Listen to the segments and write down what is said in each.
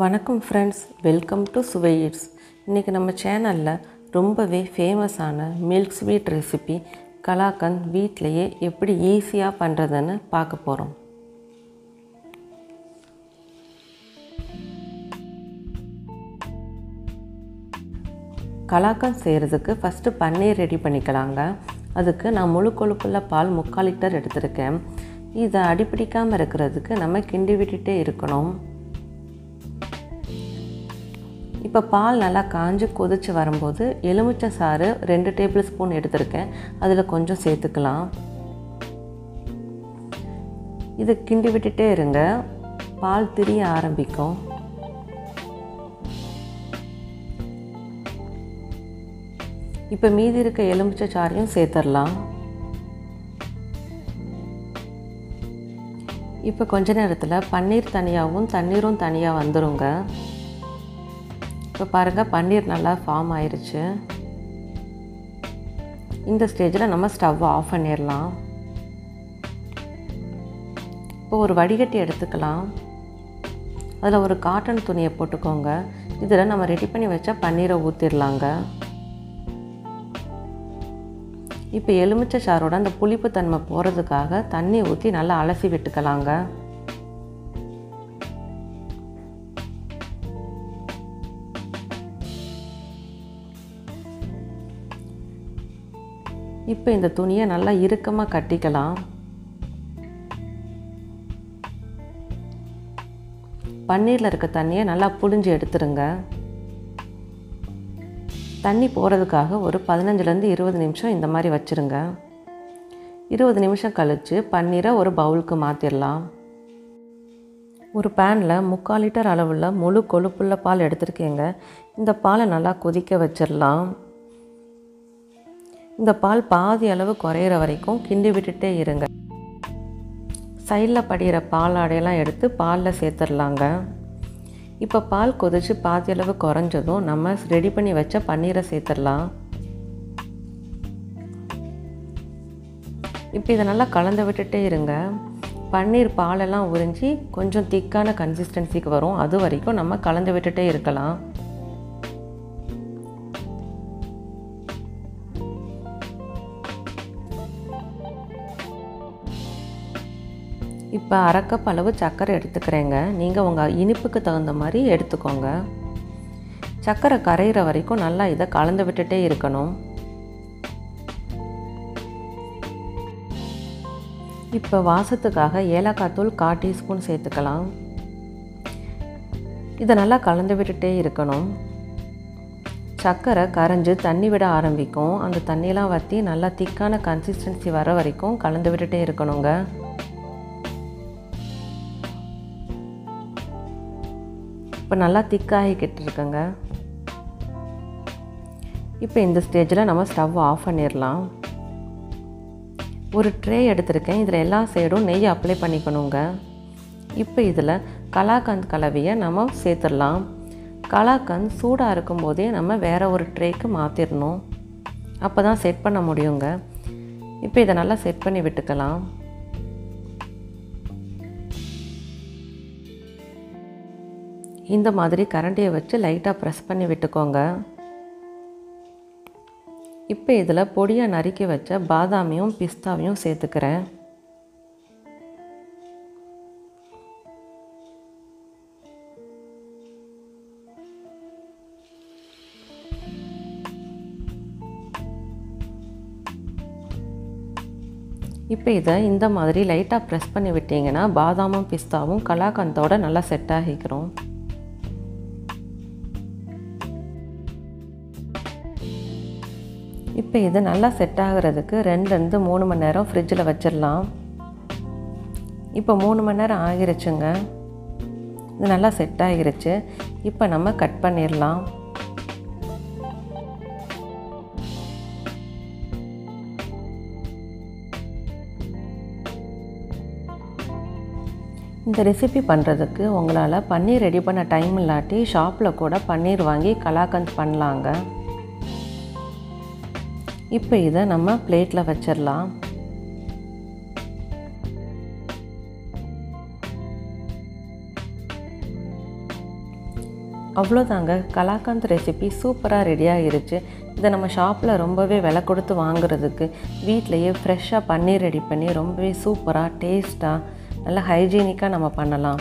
வணக்கம் friends, welcome to சுவை eats. இன்றைக்கி நம்ம சேனலில் ரொம்பவே ஃபேமஸான மில்க் ஸ்வீட் ரெசிபி கலாக்கந்த் வீட்டிலையே எப்படி ஈஸியாக பண்ணுறதுன்னு பார்க்க போகிறோம். கலாக்கந்த் செய்கிறதுக்கு ஃபஸ்ட்டு பன்னீர் ரெடி பண்ணிக்கலாங்க. அதுக்கு நான் முழு கொழுப்புள்ள பால் 3/4 லிட்டர் எடுத்திருக்கேன். இதை அடிப்பிடிக்காமல் இருக்கிறதுக்கு நம்ம கிண்டி விட்டுட்டே இருக்கணும். இப்போ பால் நல்லா காஞ்சி கொதித்து வரும்போது எலுமிச்சை சாறு 2 டேபிள் ஸ்பூன் எடுத்திருக்கேன். அதில் கொஞ்சம் சேர்த்துக்கலாம். இது கிண்டி விட்டுட்டே இருங்க, பால் திரிய ஆரம்பிக்கும். இப்போ மீதி இருக்க எலுமிச்சை சாறையும் சேர்த்துடலாம். இப்போ கொஞ்ச நேரத்தில் பன்னீர் தனியாகவும் தண்ணீரும் தனியாக வந்துடுங்க. இப்போ பாருங்கள், பன்னீர் நல்லா ஃபார்ம் ஆயிடுச்சு. இந்த ஸ்டேஜில் நம்ம ஸ்டவ்வை ஆஃப் பண்ணிடலாம். இப்போ ஒரு வடிகட்டி எடுத்துக்கலாம். அதில் ஒரு காட்டன் துணியை போட்டுக்கோங்க. இதில் நம்ம ரெடி பண்ணி வச்ச பன்னீரை ஊற்றிடலாங்க. இப்போ எலுமிச்சை சாரோட அந்த புளிப்பு தன்மை போகிறதுக்காக தண்ணி ஊற்றி நல்லா அலசி விட்டுக்கலாங்க. இப்போ இந்த துணியை நல்லா இறுக்கமாக கட்டிக்கலாம். பன்னீரில் இருக்க தண்ணியை நல்லா புழிஞ்சு எடுத்துருங்க. தண்ணி போகிறதுக்காக ஒரு 15லேருந்து 20 நிமிஷம் இந்த மாதிரி வச்சுருங்க. 20 நிமிஷம் கழித்து பன்னீரை ஒரு பவுலுக்கு மாற்றிடலாம். ஒரு பேனில் 3/4 லிட்டர் அளவுள்ள முழு கொழுப்புள்ள பால் எடுத்துருக்கேங்க. இந்த பாலை நல்லா கொதிக்க வச்சிடலாம். இந்த பால் பாதி அளவு குறையிற வரைக்கும் கிண்டி விட்டுட்டே இருங்க. சைடில் படிகிற பால் ஆடையெல்லாம் எடுத்து பாலில் சேர்த்துடலாங்க. இப்போ பால் கொதித்து பாதி அளவு குறைஞ்சதும் நம்ம ரெடி பண்ணி வச்ச பன்னீரை சேர்த்துடலாம். இப்போ இதை நல்லா கலந்து விட்டுட்டே இருங்க. பன்னீர் பாலெல்லாம் உறிஞ்சி கொஞ்சம் திக்கான கன்சிஸ்டன்சிக்கு வரும். அது வரைக்கும் நம்ம கலந்து விட்டுட்டே இருக்கலாம். இப்போ 1/2 கப் அளவு சர்க்கரை எடுத்துக்கிறேங்க. நீங்கள் உங்கள் இனிப்புக்கு தகுந்த மாதிரி எடுத்துக்கோங்க. சர்க்கரை கரையிற வரைக்கும் நல்லா இதை கலந்து விட்டுட்டே இருக்கணும். இப்போ வாசத்துக்காக ஏலக்காய் தூள் 1/4 டீஸ்பூன் சேர்த்துக்கலாம். இதை நல்லா கலந்து விட்டுட்டே இருக்கணும். சர்க்கரை கரைஞ்சி தண்ணி விட ஆரம்பிக்கும். அந்த தண்ணியெலாம் வற்றி நல்லா திக்கான கன்சிஸ்டன்சி வர வரைக்கும் கலந்து விட்டுட்டே இருக்கணுங்க. இப்போ நல்லா திக்காகிக்கிட்டு இருக்குங்க. இப்போ இந்த ஸ்டேஜில் நம்ம ஸ்டவ் ஆஃப் பண்ணிடலாம். ஒரு ட்ரே எடுத்திருக்கேன். இதில் எல்லா சைடும் நெய் அப்ளை பண்ணிக்கணுங்க. இப்போ இதில் கலாக்கந்த் கலவையை நம்ம சேர்த்துடலாம். கலாக்கந்த் சூடாக இருக்கும்போதே நம்ம வேறு ஒரு ட்ரேக்கு மாற்றிடணும். அப்போ தான் செட் பண்ண முடியுங்க. இப்போ இதை நல்லா செட் பண்ணி விட்டுக்கலாம். இந்த மாதிரி கரண்டியை வச்சு லைட்டாக ப்ரெஸ் பண்ணி விட்டுக்கோங்க. இப்போ இதில் பொடியாக நறுக்கி வச்ச பாதாமையும் பிஸ்தாவையும் சேர்த்துக்கிறேன். இப்போ இதை இந்த மாதிரி லைட்டாக ப்ரெஸ் பண்ணி விட்டிங்கன்னா பாதாமும் பிஸ்தாவும் கலாக்கந்தோட நல்லா செட் ஆகிக்கிறோம். இப்போ இது நல்லா செட் ஆகிறதுக்கு 2லேருந்து 3 மணி நேரம் ஃப்ரிட்ஜில் வச்சிடலாம். இப்போ 3 மணி நேரம் ஆகிருச்சுங்க. இது நல்லா செட் ஆகிருச்சு. இப்போ நம்ம கட் பண்ணிடலாம். இந்த ரெசிபி பண்ணுறதுக்கு உங்களால் பன்னீர் ரெடி பண்ண டைம் இல்லாட்டி ஷாப்பில் கூட பன்னீர் வாங்கி கலாக்கந்த் பண்ணலாங்க. இப்போ இதை நம்ம பிளேட்டில் வச்சிடலாம். அவ்வளோதாங்க, கலாக்கந்த் ரெசிபி சூப்பராக ரெடி ஆகிருச்சு. இதை நம்ம ஷாப்பில் ரொம்பவே விலை கொடுத்து வாங்குறதுக்கு வீட்டிலையே ஃப்ரெஷ்ஷாக பன்னீர் ரெடி பண்ணி ரொம்பவே சூப்பராக டேஸ்ட்டாக நல்லா ஹைஜீனிக்காக நம்ம பண்ணலாம்.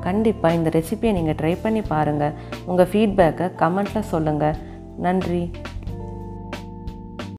கண்டிப்பாக இந்த ரெசிபியை நீங்கள் ட்ரை பண்ணி பாருங்கள். உங்கள் ஃபீட்பேக்கை கமெண்ட்டில் சொல்லுங்கள். நன்றி.